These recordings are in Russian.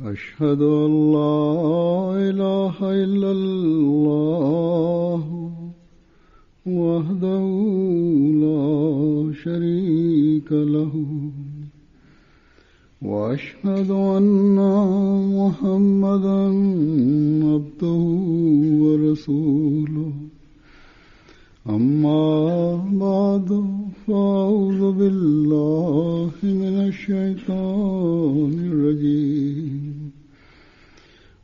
أشهد أن لا إله إلا الله وحده لا شريك له وأشهد أن محمدا عبده ورسوله أما بعد فأعوذ بالله من الشيطان الرجيم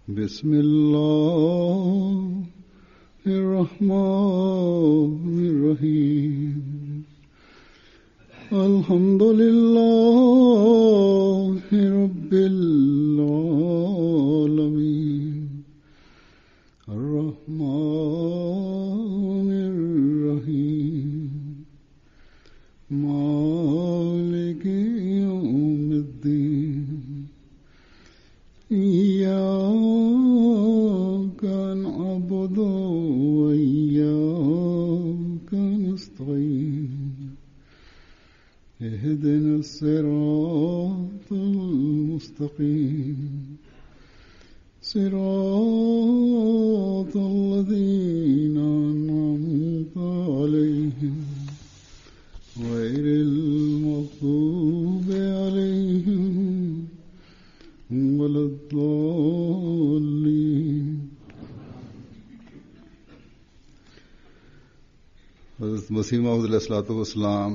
بسم الله الرحمن الرحيم الحمد لله رب العالمين الرحمن الرحيم مالك يوم الدين إياك نعبد وإياك نستعين اهدنا الصراط المستقيم صراط الذين أنعمت عليهم غير المغضوب عليهم ولا الضالين. हज़रत मसीह मौऊद अलैहिस्सलातु वस्सलाम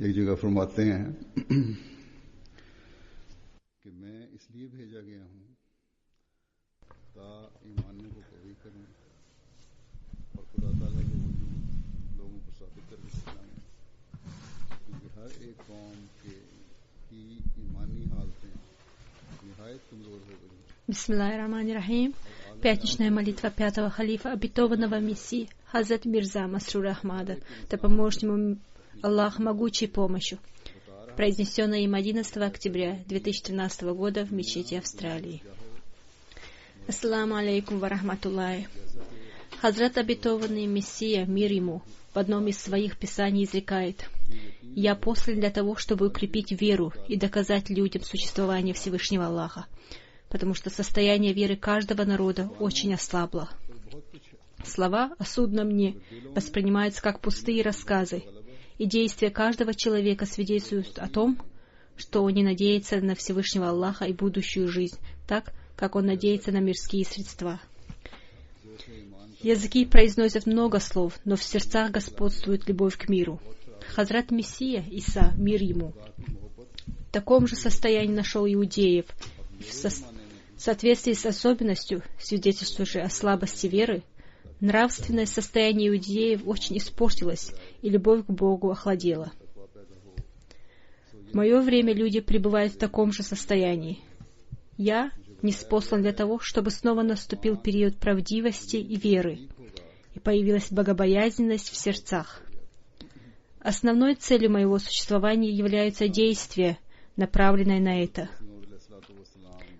एक जगह फरमाते हैं कि मैं इसलिए भेजा गया हूँ ताकि ईमानियों को कवी करूँ और खुदा ताला के वजूद लोगों को साबित करके दिखाऊँ, क्योंकि हर एक कौम की ईमानी हालतें निहायत कमजोर हो गई. Бисмиллахир-рахманир-рахим. Пятничная молитва пятого халифа, обетованного Мессии, Хазрат Мирза Масрур Ахмада, да поможет ему Аллах могучей помощью, произнесенная им 11 октября 2013 года в мечети Австралии. Ассаламу алейкум ва рахматуллахи. Хазрат обетованный Мессия, мир ему, в одном из своих писаний изрекает: «Я послан для того, чтобы укрепить веру и доказать людям существование Всевышнего Аллаха, потому что состояние веры каждого народа очень ослабло. Слова о судном дне воспринимаются как пустые рассказы, и действия каждого человека свидетельствуют о том, что он не надеется на Всевышнего Аллаха и будущую жизнь, так, как он надеется на мирские средства. Языки произносят много слов, но в сердцах господствует любовь к миру. Хазрат Мессия, Иса, мир ему, в таком же состоянии нашел иудеев, в соответствии с особенностью, свидетельствующей о слабости веры. Нравственное состояние иудеев очень испортилось, и любовь к Богу охладела. В мое время люди пребывают в таком же состоянии. Я ниспослан для того, чтобы снова наступил период правдивости и веры, и появилась богобоязненность в сердцах. Основной целью моего существования являются действия, направленные на это.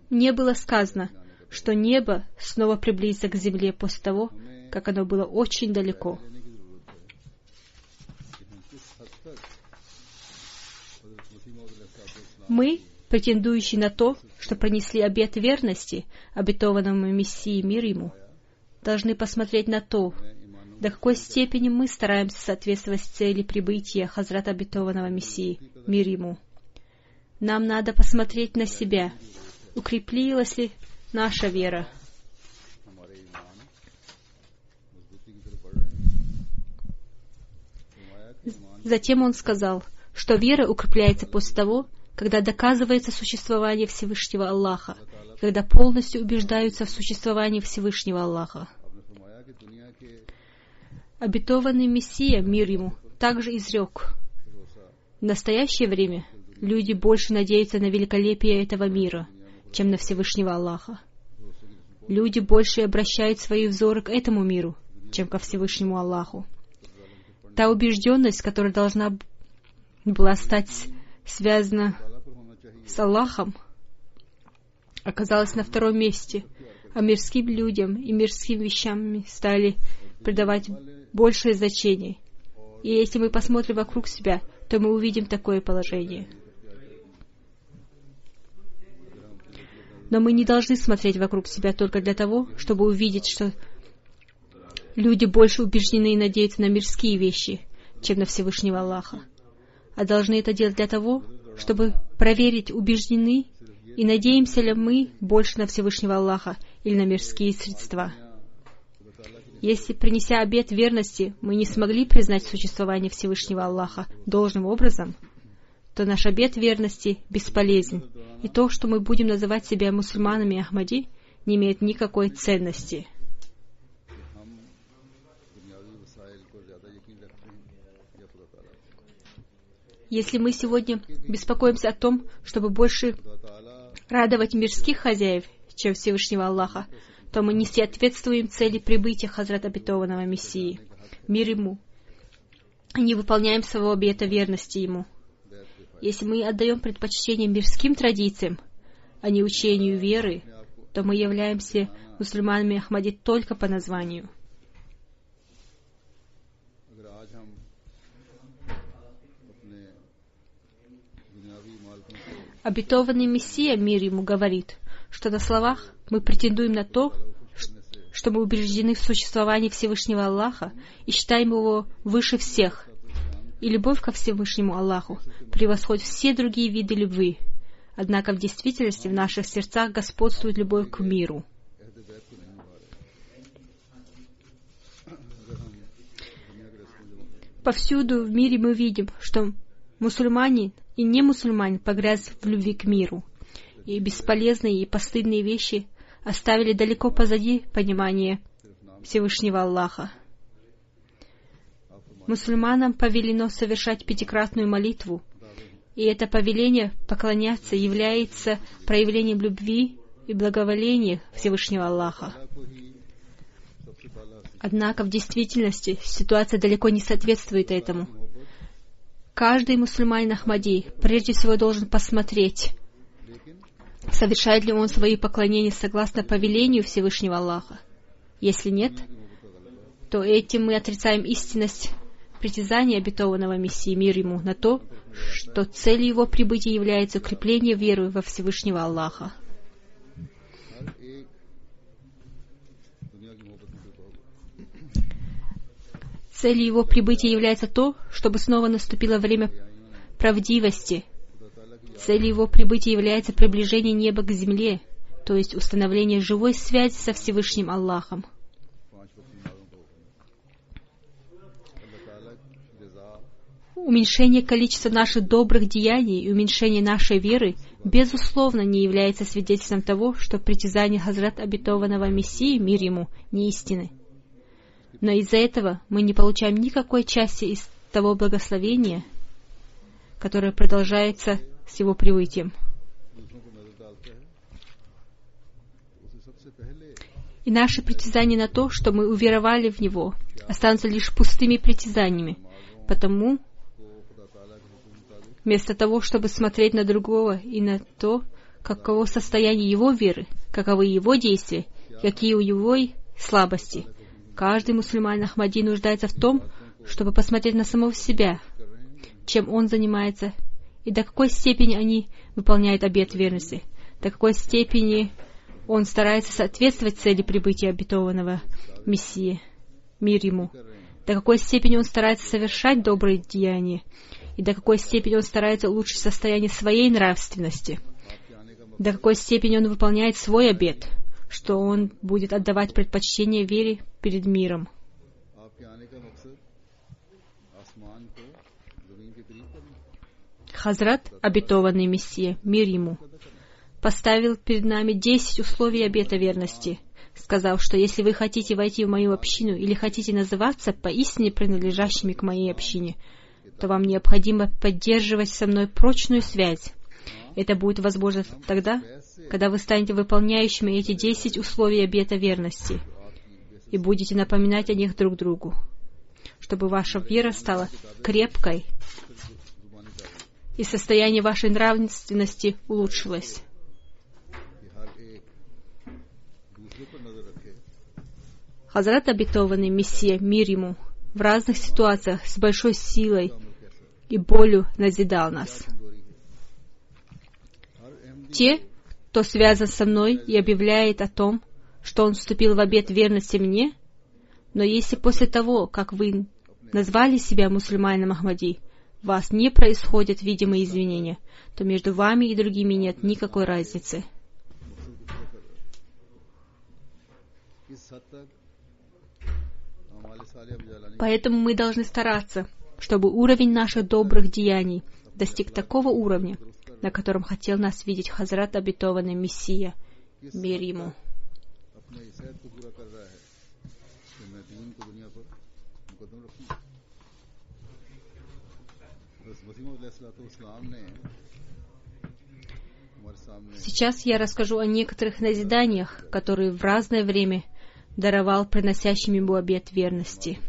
Мне было сказано, что небо снова приблизится к земле после того, как оно было очень далеко. Мы, претендующие на то, что принесли обет верности, обетованному Мессии мир ему, должны посмотреть на то, до какой степени мы стараемся соответствовать цели прибытия Хазрата обетованного Мессии мир ему. Нам надо посмотреть на себя, укрепилась ли наша вера. Затем он сказал, что вера укрепляется после того, когда доказывается существование Всевышнего Аллаха, когда полностью убеждаются в существовании Всевышнего Аллаха. Обетованный Мессия, мир ему, также изрек: в настоящее время люди больше надеются на великолепие этого мира, чем на Всевышнего Аллаха. Люди больше обращают свои взоры к этому миру, чем ко Всевышнему Аллаху. Та убежденность, которая должна была стать связана с Аллахом, оказалась на втором месте, а мирским людям и мирским вещам стали придавать большее значение. И если мы посмотрим вокруг себя, то мы увидим такое положение. Но мы не должны смотреть вокруг себя только для того, чтобы увидеть, что люди больше убеждены и надеются на мирские вещи, чем на Всевышнего Аллаха. А должны это делать для того, чтобы проверить, убеждены и надеемся ли мы больше на Всевышнего Аллаха или на мирские средства. Если, принеся обет верности, мы не смогли признать существование Всевышнего Аллаха должным образом, то наш обет верности бесполезен, и то, что мы будем называть себя мусульманами Ахмади, не имеет никакой ценности. Если мы сегодня беспокоимся о том, чтобы больше радовать мирских хозяев, чем Всевышнего Аллаха, то мы не соответствуем цели прибытия Хазрат обетованного Мессии, мир ему, и не выполняем своего обета верности ему. Если мы отдаем предпочтение мирским традициям, а не учению веры, то мы являемся мусульманами Ахмади только по названию. Обетованный Мессия, мир ему, говорит, что на словах мы претендуем на то, что мы убеждены в существовании Всевышнего Аллаха и считаем его выше всех. И любовь ко Всевышнему Аллаху превосходит все другие виды любви. Однако в действительности в наших сердцах господствует любовь к миру. Повсюду в мире мы видим, что мусульмане и не мусульмане погрязли в любви к миру, и бесполезные и постыдные вещи оставили далеко позади понимание Всевышнего Аллаха. Мусульманам повелено совершать пятикратную молитву, и это повеление поклоняться является проявлением любви и благоволения Всевышнего Аллаха. Однако в действительности ситуация далеко не соответствует этому. Каждый мусульманин Ахмади прежде всего должен посмотреть, совершает ли он свои поклонения согласно повелению Всевышнего Аллаха. Если нет, то этим мы отрицаем истинность притязания обетованного Мессии, мир ему, на то, что целью его прибытия является укрепление веры во Всевышнего Аллаха. Целью его прибытия является то, чтобы снова наступило время правдивости. Целью его прибытия является приближение неба к земле, то есть установление живой связи со Всевышним Аллахом. Уменьшение количества наших добрых деяний и уменьшение нашей веры, безусловно, не является свидетельством того, что притязания Хазрат обетованного Мессии, мир ему, не истины. Но из-за этого мы не получаем никакой части из того благословения, которое продолжается с его прибытием. И наши притязания на то, что мы уверовали в него, останутся лишь пустыми притязаниями, потому вместо того, чтобы смотреть на другого и на то, каково состояние его веры, каковы его действия, какие у его слабости, каждый мусульманин Ахмади нуждается в том, чтобы посмотреть на самого себя, чем он занимается, и до какой степени они выполняют обет верности, до какой степени он старается соответствовать цели прибытия обетованного Мессии, мир ему, до какой степени он старается совершать добрые деяния, и до какой степени он старается улучшить состояние своей нравственности, до какой степени он выполняет свой обет, что он будет отдавать предпочтение вере перед миром. Хазрат, обетованный Мессия, мир ему, поставил перед нами 10 условий обета верности, сказав, что если вы хотите войти в мою общину или хотите называться поистине принадлежащими к моей общине, то вам необходимо поддерживать со мной прочную связь. Это будет возможно тогда, когда вы станете выполняющими эти 10 условий обета верности и будете напоминать о них друг другу, чтобы ваша вера стала крепкой и состояние вашей нравственности улучшилось. Хазрат, обетованный Мессия, мир ему, в разных ситуациях с большой силой и болью назидал нас. Те, кто связан со мной и объявляет о том, что он вступил в обет верности мне, но если после того, как вы назвали себя мусульманином Ахмади, у вас не происходят видимые извинения, то между вами и другими нет никакой разницы. Поэтому мы должны стараться, чтобы уровень наших добрых деяний достиг такого уровня, на котором хотел нас видеть Хазрат обетованный Мессия, мир ему. Сейчас я расскажу о некоторых назиданиях, которые в разное время даровал приносящим ему обет верности.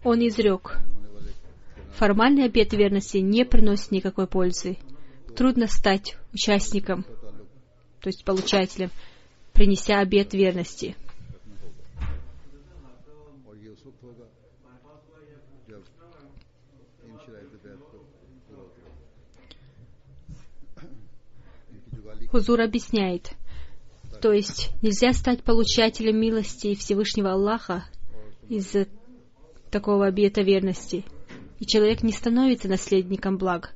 Он изрек: формальный обет верности не приносит никакой пользы. Трудно стать участником, то есть получателем, принеся обет верности. Хузур объясняет, то есть нельзя стать получателем милости Всевышнего Аллаха из-за такого обета верности, и человек не становится наследником благ,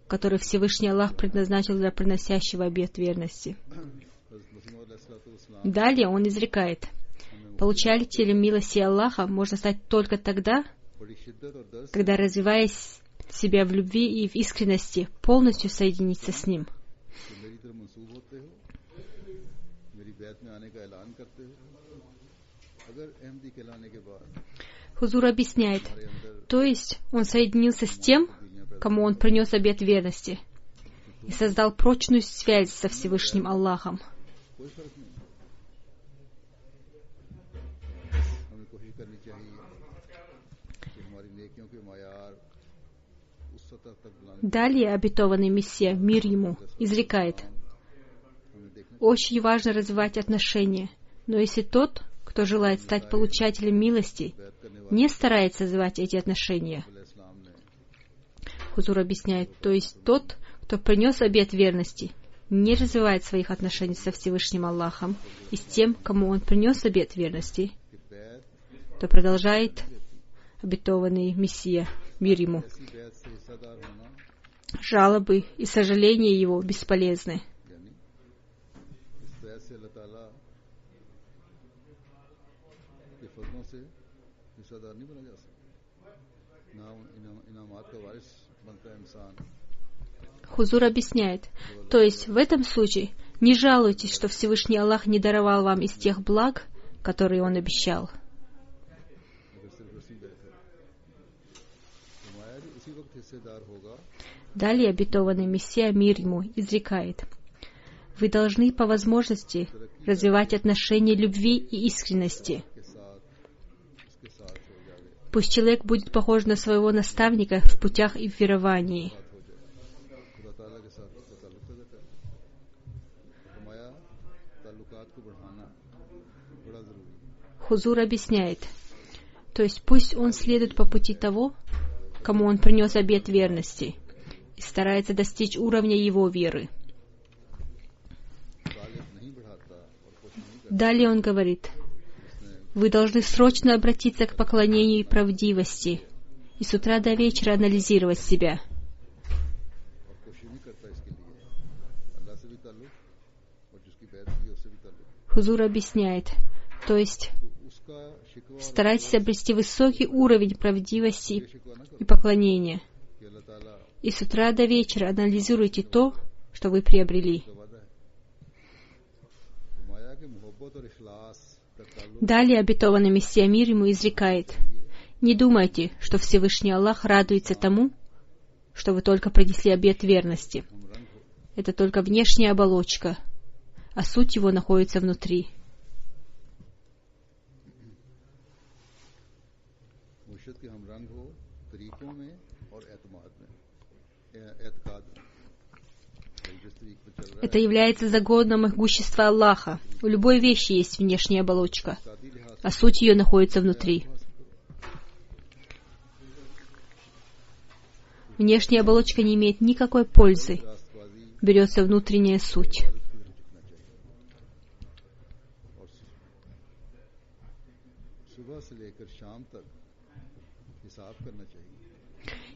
который Всевышний Аллах предназначил для приносящего обет верности. Далее он изрекает: получателем милости Аллаха можно стать только тогда, когда, развивая себя в любви и в искренности, полностью соединиться с Ним. Хузур объясняет, то есть он соединился с тем, кому он принес обет верности, и создал прочную связь со Всевышним Аллахом. Далее обетованный Мессия, мир ему, изрекает: очень важно развивать отношения, но если тот, кто желает стать получателем милости, не старается развивать эти отношения. Хузур объясняет, то есть тот, кто принес обет верности, не развивает своих отношений со Всевышним Аллахом и с тем, кому он принес обет верности, то продолжает обетованный Мессия, мир ему. Жалобы и сожаления его бесполезны. Хузур объясняет, то есть в этом случае не жалуйтесь, что Всевышний Аллах не даровал вам из тех благ, которые Он обещал. Далее обетованный Мессия, мир ему, изрекает: вы должны по возможности развивать отношения любви и искренности. Пусть человек будет похож на своего наставника в путях и в веровании. Хузур объясняет, то есть пусть он следует по пути того, кому он принес обет верности, и старается достичь уровня его веры. Далее он говорит: вы должны срочно обратиться к поклонению и правдивости, и с утра до вечера анализировать себя. Хузур объясняет, то есть старайтесь обрести высокий уровень правдивости и поклонения, и с утра до вечера анализируйте то, что вы приобрели. Далее обетованный Мессия, мир ему, изрекает: не думайте, что Всевышний Аллах радуется тому, что вы только принесли обет верности. Это только внешняя оболочка, а суть его находится внутри. Это является законом могущества Аллаха. У любой вещи есть внешняя оболочка, а суть ее находится внутри. Внешняя оболочка не имеет никакой пользы, берется внутренняя суть.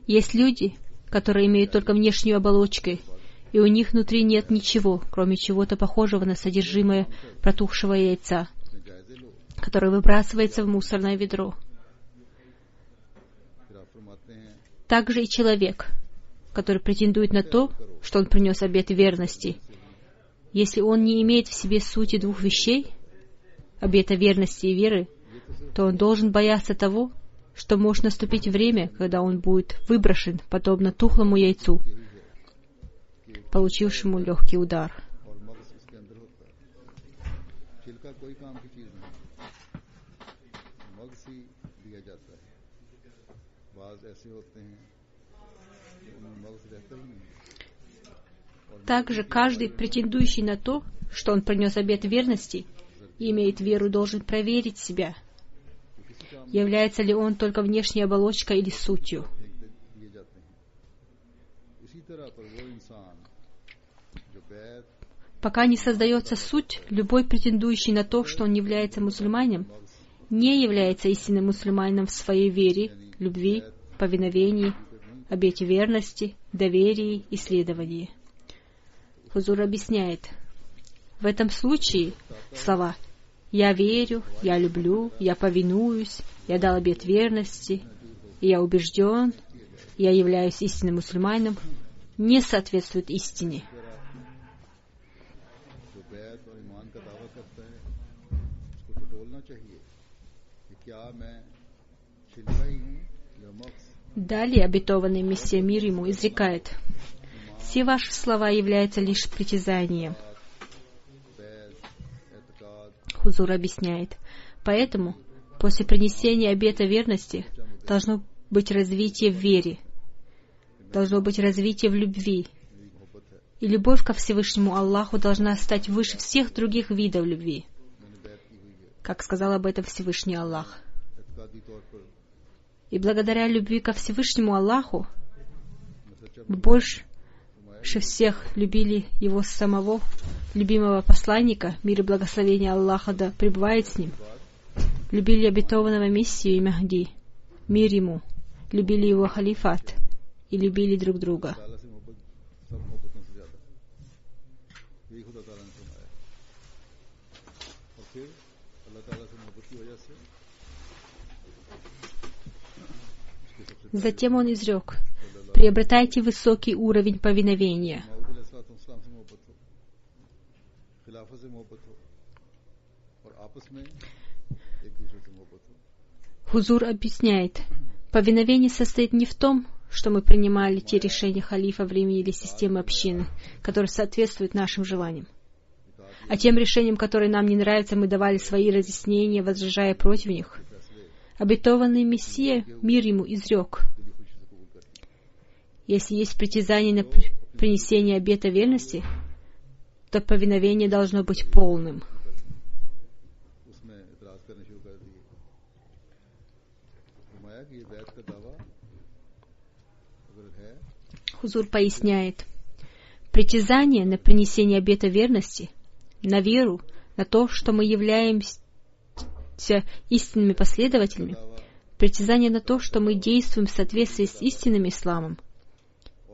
Есть люди, которые имеют только внешнюю оболочку, и у них внутри нет ничего, кроме чего-то похожего на содержимое протухшего яйца, которое выбрасывается в мусорное ведро. Также и человек, который претендует на то, что он принес обет верности, если он не имеет в себе сути двух вещей, обета верности и веры, то он должен бояться того, что может наступить время, когда он будет выброшен, подобно тухлому яйцу, получившему легкий удар. Также каждый, претендующий на то, что он принес обет верности и имеет веру, должен проверить себя, является ли он только внешней оболочкой или сутью. Пока не создается суть, любой претендующий на то, что он является мусульманином, не является истинным мусульманином в своей вере, любви, повиновении, обете верности, доверии и следовании. Хузур объясняет, в этом случае слова «я верю», «я люблю», «я повинуюсь», «я дал обет верности», «я убежден», «я являюсь истинным мусульманином» не соответствуют истине. Далее обетованный Мессия мир ему изрекает: все ваши слова являются лишь притязанием. Хузур объясняет, поэтому после принесения обета верности должно быть развитие в вере, должно быть развитие в любви, и любовь ко Всевышнему Аллаху должна стать выше всех других видов любви, как сказал об этом Всевышний Аллах. И благодаря любви ко Всевышнему Аллаху мы больше всех любили Его самого, любимого посланника, мир и благословение Аллаха да пребывает с ним, любили обетованного Мессию и Махди, мир ему, любили его халифат и любили друг друга. Затем он изрек: приобретайте высокий уровень повиновения. Хузур объясняет, повиновение состоит не в том, что мы принимали те решения халифа, времени или системы общины, которые соответствуют нашим желаниям, а тем решениям, которые нам не нравятся, мы давали свои разъяснения, возражая против них. Обетованный Мессия, мир ему, изрек: если есть притязание на принесение обета верности, то повиновение должно быть полным. Хузур поясняет, притязание на принесение обета верности, на веру, на то, что мы являемся истинными последователями, притязание на то, что мы действуем в соответствии с истинным исламом,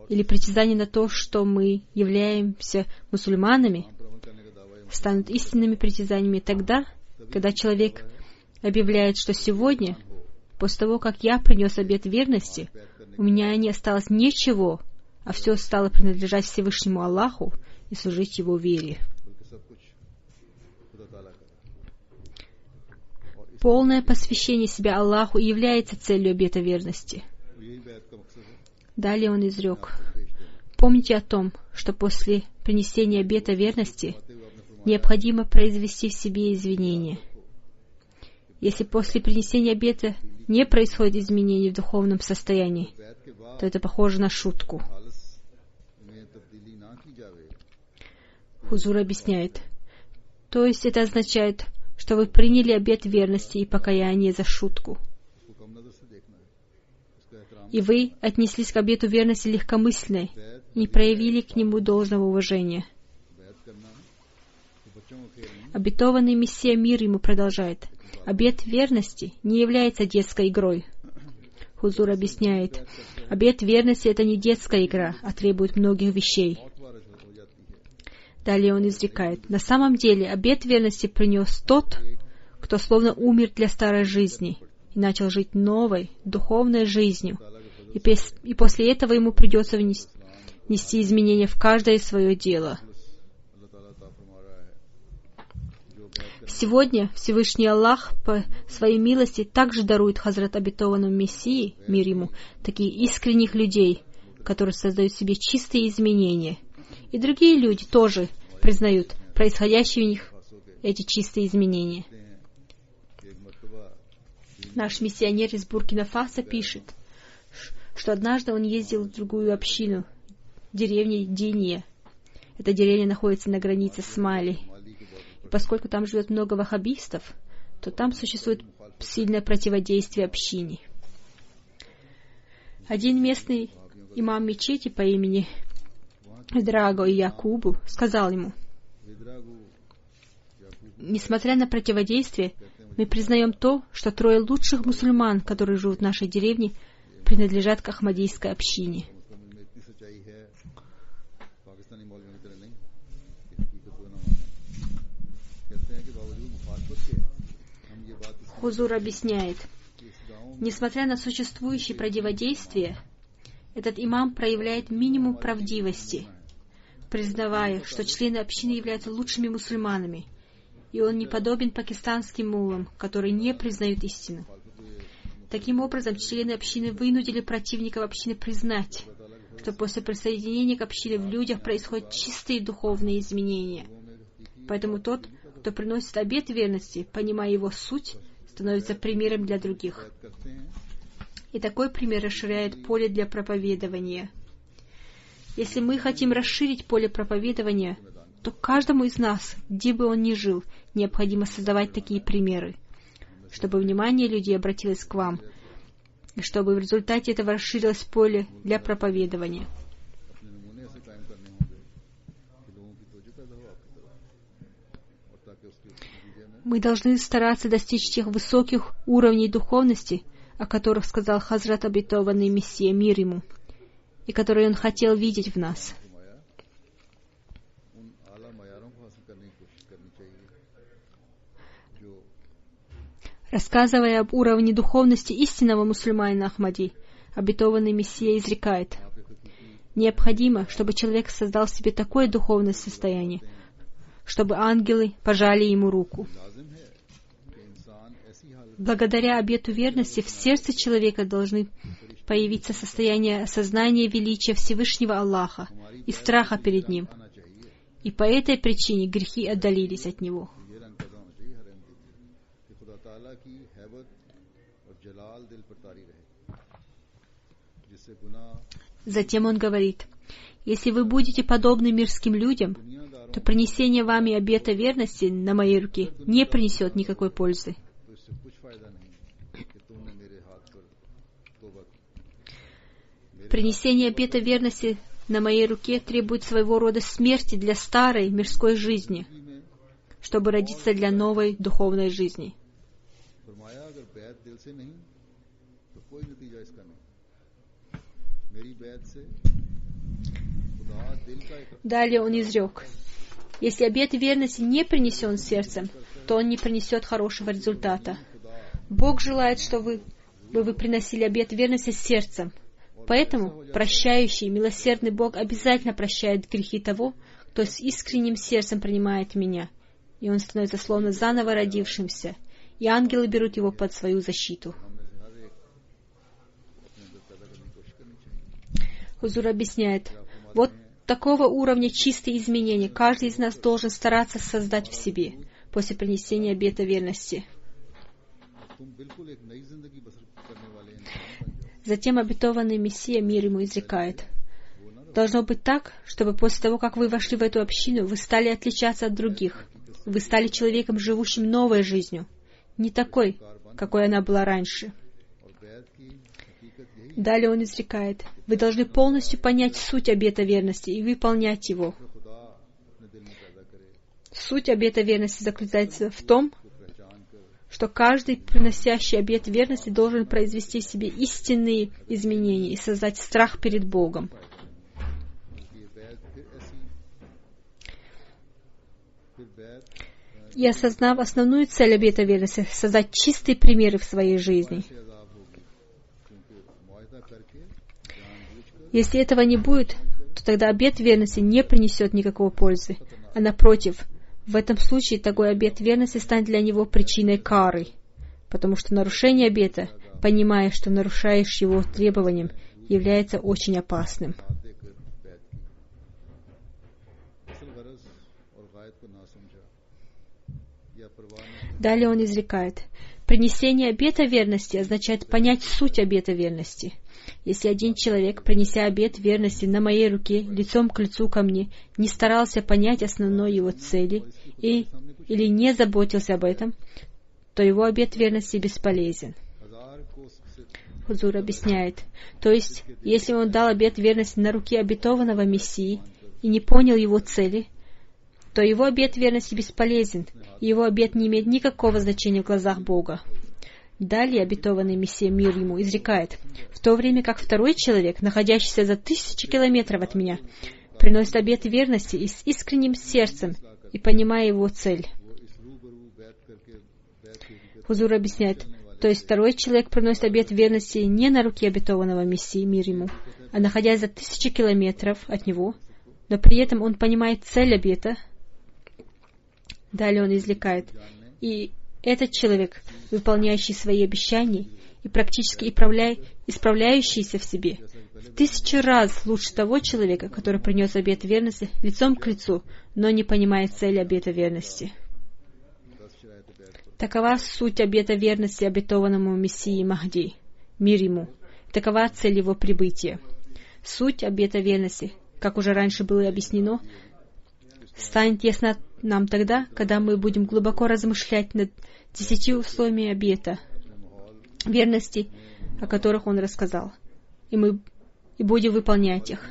или притязание на то, что мы являемся мусульманами, станут истинными притязаниями тогда, когда человек объявляет, что сегодня, после того, как я принес обет верности, у меня не осталось ничего, а все стало принадлежать Всевышнему Аллаху и служить Его вере. Полное посвящение себя Аллаху является целью обета верности. Далее он изрек: помните о том, что после принесения обета верности необходимо произвести в себе изменения. Если после принесения обета не происходит изменений в духовном состоянии, то это похоже на шутку. Хузур объясняет, то есть это означает, что вы приняли обет верности и покаяния за шутку. и вы отнеслись к обету верности легкомысленно и не проявили к нему должного уважения. Обетованный Мессия, мир ему, продолжает: обет верности не является детской игрой. Хузур объясняет: обет верности — это не детская игра, а требует многих вещей. Далее он изрекает: на самом деле обет верности принес тот, кто словно умер для старой жизни и начал жить новой, духовной жизнью, и после этого ему придется внести изменения в каждое свое дело. Сегодня Всевышний Аллах по своей милости также дарует Хазрат обетованному Мессии, мир ему, таких искренних людей, которые создают в себе чистые изменения. И другие люди тоже признают происходящие у них эти чистые изменения. Наш миссионер из Буркина-Фасо пишет, что однажды он ездил в другую общину, деревню Диния. Эта деревня находится на границе с Мали. И поскольку там живет много ваххабистов, то там существует сильное противодействие общине. Один местный имам мечети по имени Драго и Якубу сказал ему: несмотря на противодействие, мы признаем то, что 3 лучших мусульман, которые живут в нашей деревне, принадлежат к ахмадийской общине. Хузур объясняет: несмотря на существующее противодействие, этот имам проявляет минимум правдивости, признавая, что члены общины являются лучшими мусульманами, и он не подобен пакистанским муллам, которые не признают истину. Таким образом, члены общины вынудили противников общины признать, что после присоединения к общине в людях происходят чистые духовные изменения. Поэтому тот, кто приносит обет верности, понимая его суть, становится примером для других. И такой пример расширяет поле для проповедования. Если мы хотим расширить поле проповедования, то каждому из нас, где бы он ни жил, необходимо создавать такие примеры, чтобы внимание людей обратилось к вам, и чтобы в результате этого расширилось поле для проповедования. Мы должны стараться достичь тех высоких уровней духовности, о которых сказал Хазрат обетованный Мессия, мир ему, и которые он хотел видеть в нас. Рассказывая об уровне духовности истинного мусульманина Ахмади, обетованный Мессия изрекает: необходимо, чтобы человек создал в себе такое духовное состояние, чтобы ангелы пожали ему руку. Благодаря обету верности в сердце человека должны появиться состояние осознания величия Всевышнего Аллаха и страха перед Ним. И по этой причине грехи отдалились от него. Затем он говорит: если вы будете подобны мирским людям, то принесение вами обета верности на моей руке не принесет никакой пользы. Принесение обета верности на моей руке требует своего рода смерти для старой мирской жизни, чтобы родиться для новой духовной жизни. Далее он изрек: если обет верности не принесен сердцем, то он не принесет хорошего результата. Бог желает, чтобы вы приносили обет верности сердцем. Поэтому прощающий, милосердный Бог обязательно прощает грехи того, кто с искренним сердцем принимает меня, и он становится словно заново родившимся, и ангелы берут его под свою защиту. Хузур объясняет: вот такого уровня чистые изменения каждый из нас должен стараться создать в себе после принесения обета верности. Затем обетованный Мессия, мир ему, изрекает: должно быть так, чтобы после того, как вы вошли в эту общину, вы стали отличаться от других. Вы стали человеком, живущим новой жизнью, не такой, какой она была раньше. Далее он изрекает: вы должны полностью понять суть обета верности и выполнять его. Суть обета верности заключается в том, что каждый, приносящий обет верности, должен произвести в себе истинные изменения и создать страх перед Богом. И осознав основную цель обета верности, создать чистые примеры в своей жизни. Если этого не будет, то тогда обет верности не принесет никакой пользы, а напротив, в этом случае такой обет верности станет для него причиной кары, потому что нарушение обета, понимая, что нарушаешь его требованием, является очень опасным. Далее он изрекает: принесение обета верности означает понять суть обета верности. Если один человек, принеся обет верности на моей руке, лицом к лицу ко мне, не старался понять основной его цели или не заботился об этом, то его обет верности бесполезен. Хузур объясняет: то есть, если он дал обет верности на руке обетованного Мессии и не понял его цели, то его обет верности бесполезен, и его обет не имеет никакого значения в глазах Бога. Далее обетованный Мессия, мир ему, изрекает: в то время как второй человек, находящийся за 1000 километров от меня, приносит обет верности и с искренним сердцем и понимая его цель. Хузур объясняет: то есть второй человек приносит обет верности не на руке обетованного Мессии, мир ему, а находясь за 1000 километров от него, но при этом он понимает цель обета. Далее он изрекает: и этот человек, выполняющий свои обещания и практически исправляющийся в себе, в 1000 раз лучше того человека, который принес обет верности лицом к лицу, но не понимает цели обета верности. Такова суть обета верности обетованному Мессии Махди, мир ему. Такова цель его прибытия. Суть обета верности, как уже раньше было объяснено, станет ясна нам тогда, когда мы будем глубоко размышлять над 10 условиями обета верности, о которых он рассказал, и будем выполнять их.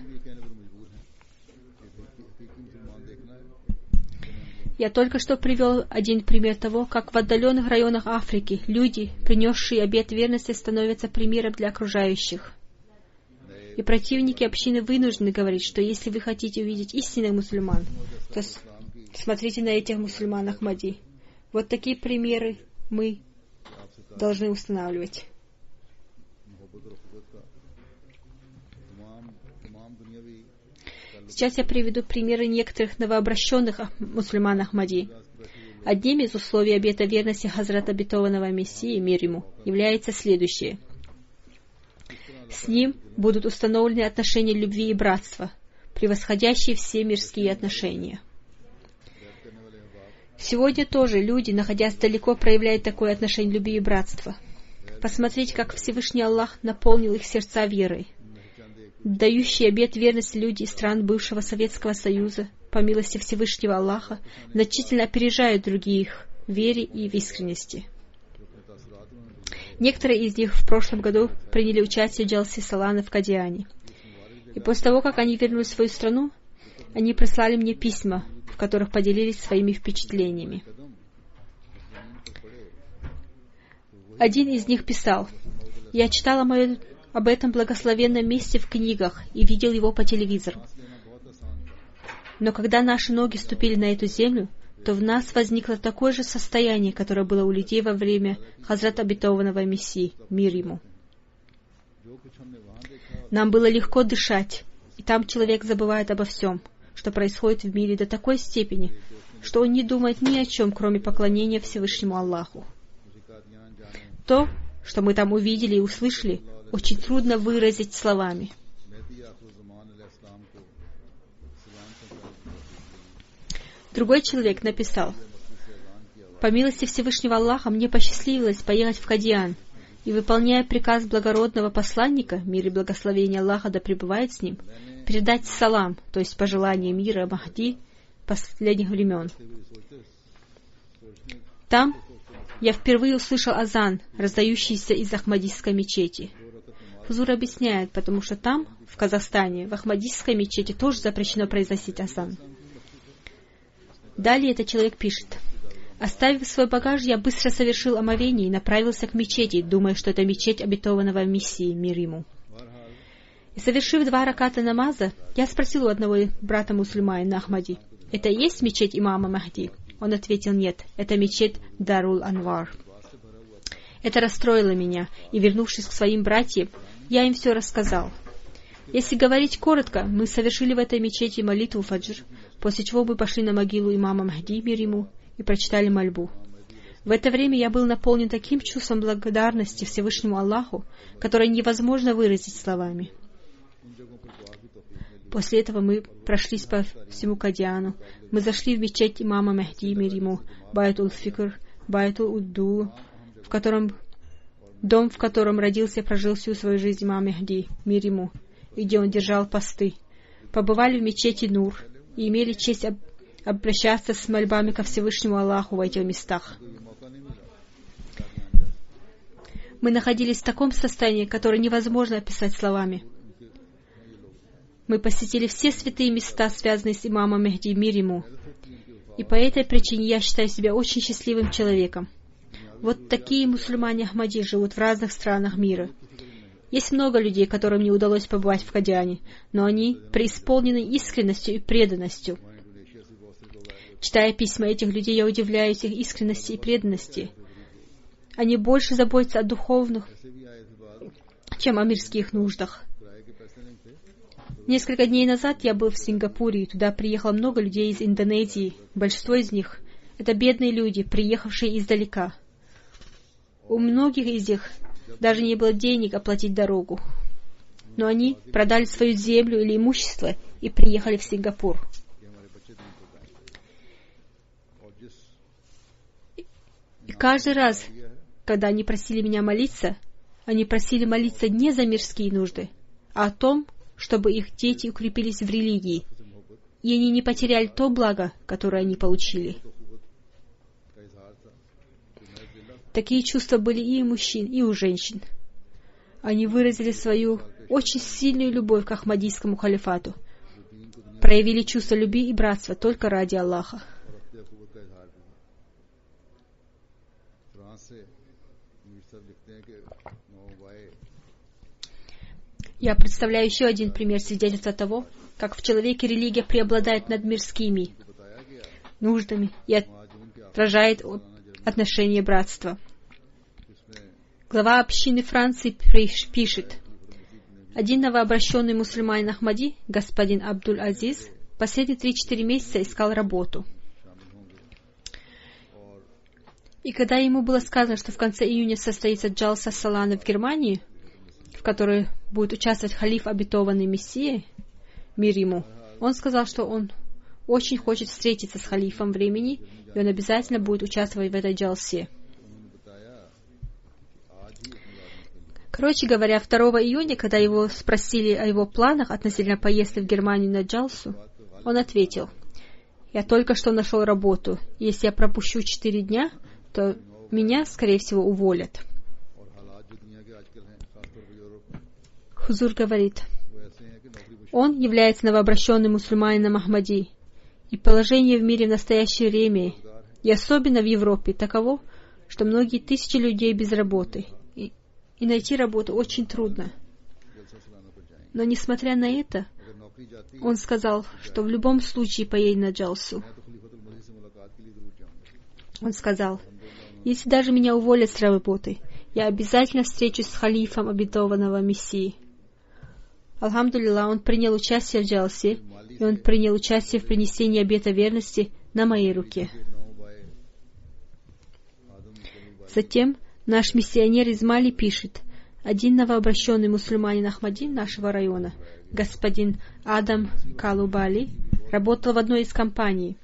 Я только что привел один пример того, как в отдаленных районах Африки люди, принесшие обет верности, становятся примером для окружающих. И противники общины вынуждены говорить, что если вы хотите увидеть истинных мусульман, то смотрите на этих мусульман Ахмади. Вот такие примеры мы должны устанавливать. Сейчас я приведу примеры некоторых новообращенных мусульман Ахмади. Одним из условий обета верности Хазрата обетованного Мессии, мир ему, является следующее. С ним будут установлены отношения любви и братства, превосходящие все мирские отношения. Сегодня тоже люди, находясь далеко, проявляют такое отношение любви и братства. Посмотрите, как Всевышний Аллах наполнил их сердца верой. Дающие обет верности люди из стран бывшего Советского Союза, по милости Всевышнего Аллаха, значительно опережают других в вере и в искренности. Некоторые из них в прошлом году приняли участие в Джалсе Салана в Кадиане. И после того, как они вернулись в свою страну, они прислали мне письма, в которых поделились своими впечатлениями. Один из них писал: «Я читал об этом благословенном месте в книгах и видел его по телевизору. Но когда наши ноги ступили на эту землю, то в нас возникло такое же состояние, которое было у людей во время Хазрата обетованного Мессии, мир ему. Нам было легко дышать, и там человек забывает обо всем, что происходит в мире до такой степени, что он не думает ни о чем, кроме поклонения Всевышнему Аллаху. То, что мы там увидели и услышали, очень трудно выразить словами. Другой человек написал: «По милости Всевышнего Аллаха мне посчастливилось поехать в Кадиан, и, выполняя приказ благородного посланника, мир и благословение Аллаха да пребывает с ним, передать салам, то есть пожелание мира Махди последних времен. Там я впервые услышал азан, раздающийся из Ахмадийской мечети. Хузур объясняет, потому что там, в Казахстане, в Ахмадийской мечети тоже запрещено произносить азан. Далее этот человек пишет: оставив свой багаж, я быстро совершил омовение и направился к мечети, думая, что это мечеть обетованного Мессии, мир ему. И совершив 2 раката намаза, я спросил у одного брата мусульманина Ахмади: это и есть мечеть имама Махди? Он ответил: нет, это мечеть Дарул Анвар. Это расстроило меня, и, вернувшись к своим братьям, я им все рассказал. Если говорить коротко, мы совершили в этой мечети молитву фаджр, после чего мы пошли на могилу имама Махди, мир ему, и прочитали мольбу. В это время я был наполнен таким чувством благодарности Всевышнему Аллаху, которое невозможно выразить словами. После этого мы прошлись по всему Кадиану. Мы зашли в мечеть имама Махди, мир ему, Байт-уль-Фикр, Байт-уль-Удду, дом, в котором родился и прожил всю свою жизнь имам Махди, мир ему, и где он держал посты. Побывали в мечети Нур и имели честь обращаться с мольбами ко Всевышнему Аллаху в этих местах. Мы находились в таком состоянии, которое невозможно описать словами. Мы посетили все святые места, связанные с имамом Махди, мир ему. И по этой причине я считаю себя очень счастливым человеком. Вот такие мусульмане Ахмади живут в разных странах мира. Есть много людей, которым не удалось побывать в Кадиане, но они преисполнены искренностью и преданностью. Читая письма этих людей, я удивляюсь их искренности и преданности. Они больше заботятся о духовных, чем о мирских нуждах. Несколько дней назад я был в Сингапуре, и туда приехало много людей из Индонезии. Большинство из них — это бедные люди, приехавшие издалека. У многих из них даже не было денег оплатить дорогу. Но они продали свою землю или имущество и приехали в Сингапур. И каждый раз, когда они просили меня молиться, они просили молиться не за мирские нужды, а о том, чтобы их дети укрепились в религии, и они не потеряли то благо, которое они получили. Такие чувства были и у мужчин, и у женщин. Они выразили свою очень сильную любовь к Ахмадийскому халифату, проявили чувство любви и братства только ради Аллаха. Я представляю еще один пример свидетельства того, как в человеке религия преобладает над мирскими нуждами и отражает отношение братства. Глава общины Франции пишет: один новообращенный мусульманин Ахмади, господин Абдуль-Азиз, последние 3-4 месяца искал работу. И когда ему было сказано, что в конце июня состоится Джалса Салана в Германии, в которой будет участвовать халиф обетованный Мессии, мир ему, он сказал, что он очень хочет встретиться с халифом времени, и он обязательно будет участвовать в этой джалсе. Короче говоря, 2 июня, когда его спросили о его планах относительно поездки в Германию на джалсу, он ответил: я только что нашел работу, и если я пропущу 4 дня, то меня, скорее всего, уволят. Хузур говорит: он является новообращенным мусульманином Ахмади, и положение в мире в настоящее время, и особенно в Европе, таково, что многие тысячи людей без работы, и найти работу очень трудно. Но несмотря на это, он сказал, что в любом случае поедет на джалсу. Он сказал: если даже меня уволят с работы, я обязательно встречусь с халифом обетованного Мессии. Алхамдулилла, он принял участие в джалсе, и он принял участие в принесении обета верности на моей руке. Затем наш миссионер из Мали пишет: один новообращенный мусульманин Ахмади нашего района, господин Адам Калубали, работал в одной из компаний,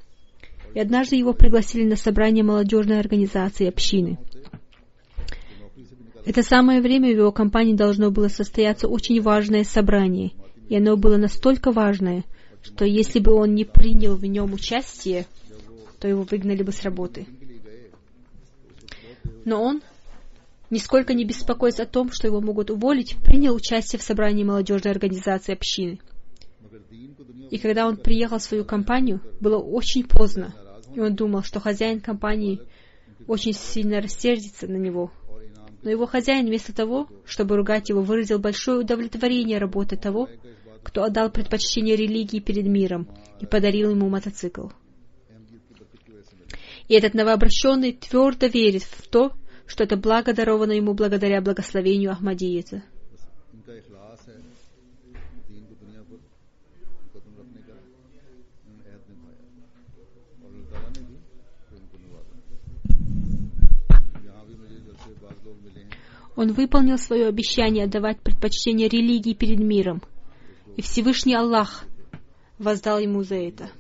и однажды его пригласили на собрание молодежной организации общины. Это самое время в его компании должно было состояться очень важное собрание, и оно было настолько важное, что если бы он не принял в нем участие, то его выгнали бы с работы. Но он нисколько не беспокоясь о том, что его могут уволить, принял участие в собрании молодежной организации общины. И когда он приехал в свою компанию, было очень поздно, и он думал, что хозяин компании очень сильно рассердится на него. Но его хозяин вместо того, чтобы ругать его, выразил большое удовлетворение работой того, кто отдал предпочтение религии перед миром и подарил ему мотоцикл. И этот новообращенный твердо верит в то, что это благо даровано ему благодаря благословению Ахмадийца. Он выполнил свое обещание отдавать предпочтение религии перед миром, и Всевышний Аллах воздал ему за это.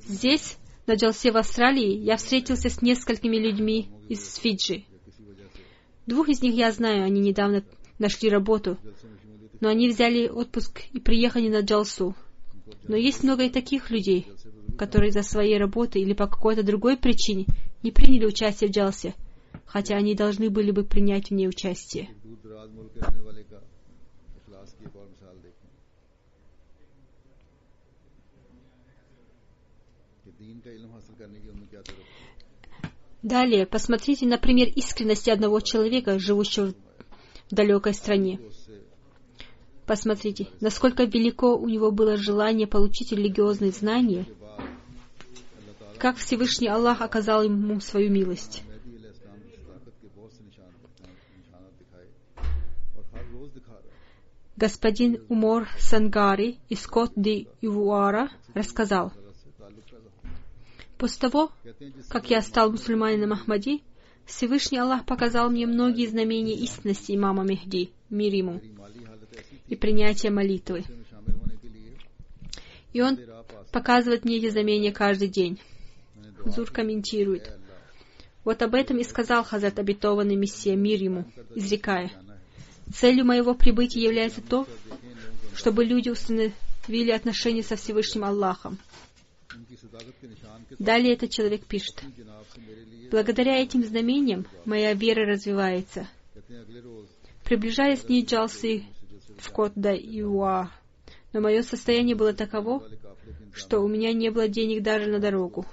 Здесь, на Джалсе в Австралии, я встретился с несколькими людьми из Фиджи. 2 из них я знаю, они недавно нашли работу, но они взяли отпуск и приехали на Джалсу. Но есть много и таких людей, которые из-за своей работы или по какой-то другой причине не приняли участие в Джалсе, хотя они должны были бы принять в ней участие. Далее, посмотрите на пример искренности одного человека, живущего в далекой стране. Посмотрите, насколько велико у него было желание получить религиозные знания, как Всевышний Аллах оказал ему свою милость. Господин Умар Сангари из Кот-ди-Ивуара рассказал: после того, как я стал мусульманином Ахмади, Всевышний Аллах показал мне многие знамения истинности имама Мехди, мир ему, и принятия молитвы. И он показывает мне эти знамения каждый день. Хузур комментирует: вот об этом и сказал Хазрат обетованный Мессия, мир ему, изрекая: целью моего прибытия является то, чтобы люди установили отношения со Всевышним Аллахом. Далее этот человек пишет: благодаря этим знамениям моя вера развивается. Приближаясь к ней Джалсы в Кот-ди-Ивуар, но мое состояние было таково, что у меня не было денег даже на дорогу.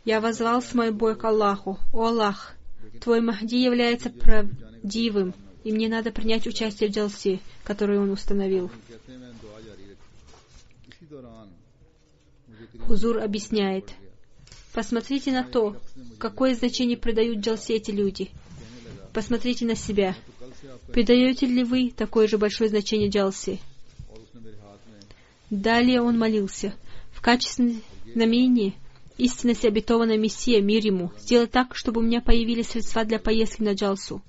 Я воззвал с мольбой к Аллаху: «О Аллах, Твой Махди является правдивым, и мне надо принять участие в Джалсе, которую он установил». Хузур объясняет: посмотрите на то, какое значение придают Джалсе эти люди. Посмотрите на себя. Придаете ли вы такое же большое значение Джалсе? Далее он молился: в качестве знамения истинности обетованной Мессия, мир ему, сделай так, чтобы у меня появились средства для поездки на Джалсу.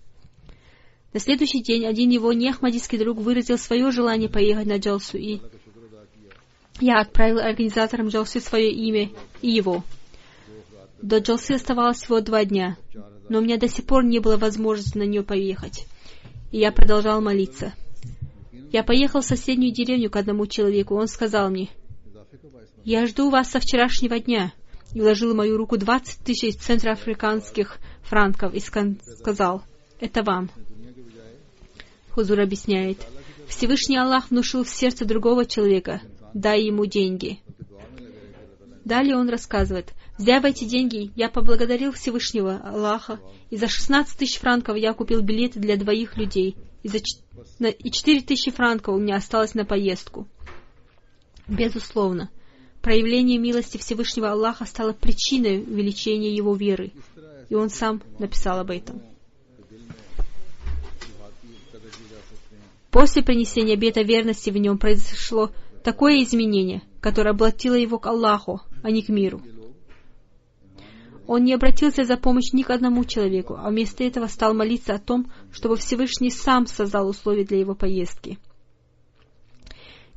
На следующий день один его неахмадийский друг выразил свое желание поехать на Джалсу, и я отправил организаторам Джалсы свое имя и его. До Джалсы оставалось всего 2 дня, но у меня до сих пор не было возможности на нее поехать, и я продолжал молиться. Я поехал в соседнюю деревню к одному человеку, он сказал мне: «Я жду вас со вчерашнего дня», и вложил в мою руку 20 000 центроафриканских франков и сказал: «Это вам». Хузур объясняет: Всевышний Аллах внушил в сердце другого человека: «Дай ему деньги». Далее он рассказывает: взяв эти деньги, я поблагодарил Всевышнего Аллаха, и за 16 000 франков я купил билеты для 2 людей, и 4 000 франков у меня осталось на поездку. Безусловно, проявление милости Всевышнего Аллаха стало причиной увеличения его веры, и он сам написал об этом. После принесения обета верности в нем произошло такое изменение, которое обратило его к Аллаху, а не к миру. Он не обратился за помощью ни к одному человеку, а вместо этого стал молиться о том, чтобы Всевышний сам создал условия для его поездки.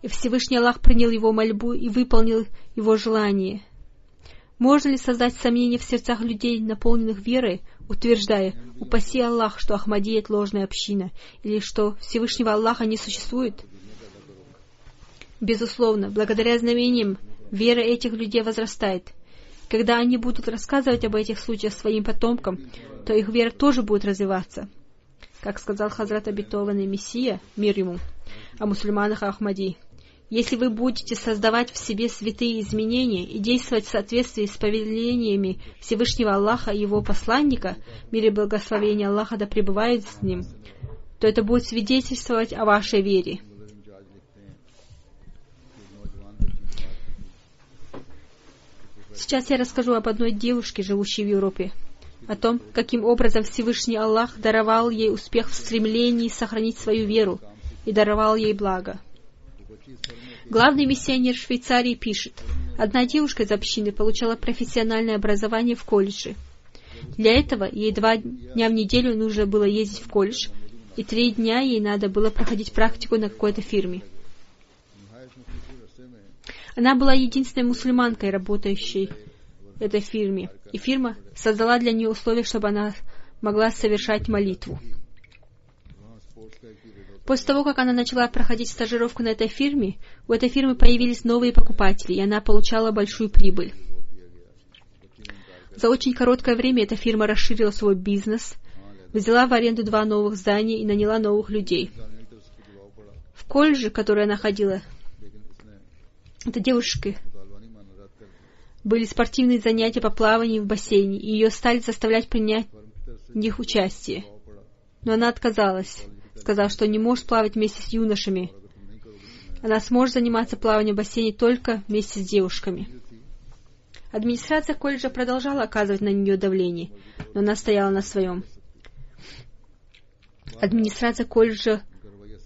И Всевышний Аллах принял его мольбу и выполнил его желание. Можно ли создать сомнения в сердцах людей, наполненных верой, утверждая: «Упаси Аллах, что Ахмадият — ложная община», или что Всевышнего Аллаха не существует? Безусловно, благодаря знамениям вера этих людей возрастает. Когда они будут рассказывать об этих случаях своим потомкам, то их вера тоже будет развиваться. Как сказал Хазрат обетованный Мессия, мир ему, о мусульманах Ахмади: если вы будете создавать в себе святые изменения и действовать в соответствии с повелениями Всевышнего Аллаха и Его посланника, мир и благословение Аллаха да пребывает с ним, то это будет свидетельствовать о вашей вере. Сейчас я расскажу об одной девушке, живущей в Европе, о том, каким образом Всевышний Аллах даровал ей успех в стремлении сохранить свою веру и даровал ей благо. Главный миссионер Швейцарии пишет: одна девушка из общины получала профессиональное образование в колледже. Для этого ей 2 дня в неделю нужно было ездить в колледж, и 3 дня ей надо было проходить практику на какой-то фирме. Она была единственной мусульманкой, работающей в этой фирме, и фирма создала для нее условия, чтобы она могла совершать молитву. После того, как она начала проходить стажировку на этой фирме, у этой фирмы появились новые покупатели, и она получала большую прибыль. За очень короткое время эта фирма расширила свой бизнес, взяла в аренду 2 новых здания и наняла новых людей. В колледже, который она ходила, этой девушке были спортивные занятия по плаванию в бассейне, и ее стали заставлять принять в них участие. Но она отказалась, сказав, что не может плавать вместе с юношами. Она сможет заниматься плаванием в бассейне только вместе с девушками. Администрация колледжа продолжала оказывать на нее давление, но она стояла на своем. Администрация колледжа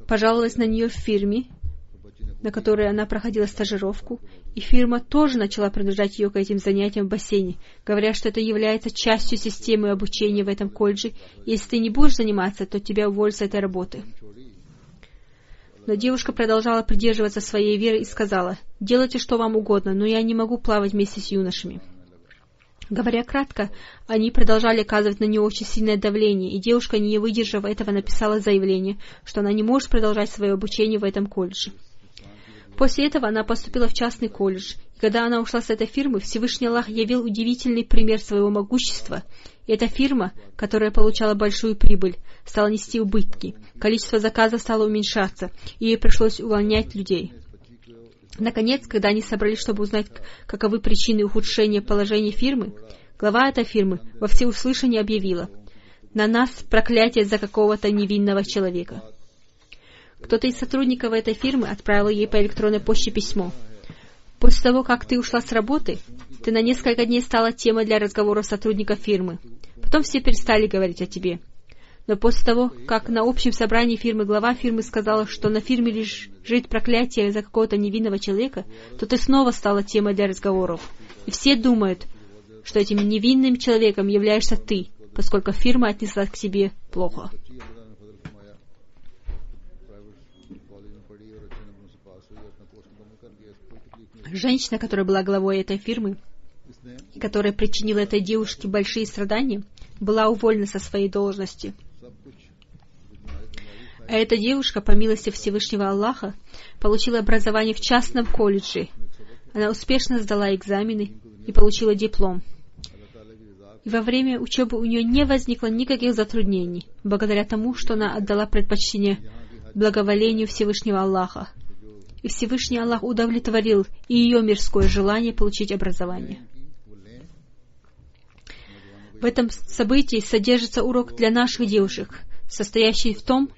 пожаловалась на нее в фирме, на которой она проходила стажировку, и фирма тоже начала принуждать ее к этим занятиям в бассейне, говоря, что это является частью системы обучения в этом колледже, и если ты не будешь заниматься, то тебя уволят с этой работы. Но девушка продолжала придерживаться своей веры и сказала: «Делайте, что вам угодно, но я не могу плавать вместе с юношами». Говоря кратко, они продолжали оказывать на нее очень сильное давление, и девушка, не выдержав этого, написала заявление, что она не может продолжать свое обучение в этом колледже. После этого она поступила в частный колледж, и когда она ушла с этой фирмы, Всевышний Аллах явил удивительный пример своего могущества, и эта фирма, которая получала большую прибыль, стала нести убытки, количество заказов стало уменьшаться, и ей пришлось увольнять людей. Наконец, когда они собрались, чтобы узнать, каковы причины ухудшения положения фирмы, глава этой фирмы во всеуслышание объявила: «На нас проклятие за какого-то невинного человека». Кто-то из сотрудников этой фирмы отправил ей по электронной почте письмо: «После того, как ты ушла с работы, ты на несколько дней стала темой для разговоров сотрудников фирмы. Потом все перестали говорить о тебе. Но после того, как на общем собрании фирмы глава фирмы сказала, что на фирме лежит проклятие за какого-то невинного человека, то ты снова стала темой для разговоров. И все думают, что этим невинным человеком являешься ты, поскольку фирма отнеслась к тебе плохо». Женщина, которая была главой этой фирмы, и которая причинила этой девушке большие страдания, была уволена со своей должности. А эта девушка, по милости Всевышнего Аллаха, получила образование в частном колледже. Она успешно сдала экзамены и получила диплом. И во время учебы у нее не возникло никаких затруднений, благодаря тому, что она отдала предпочтение благоволению Всевышнего Аллаха. И Всевышний Аллах удовлетворил и ее мирское желание получить образование. В этом событии содержится урок для наших девушек, состоящий в том,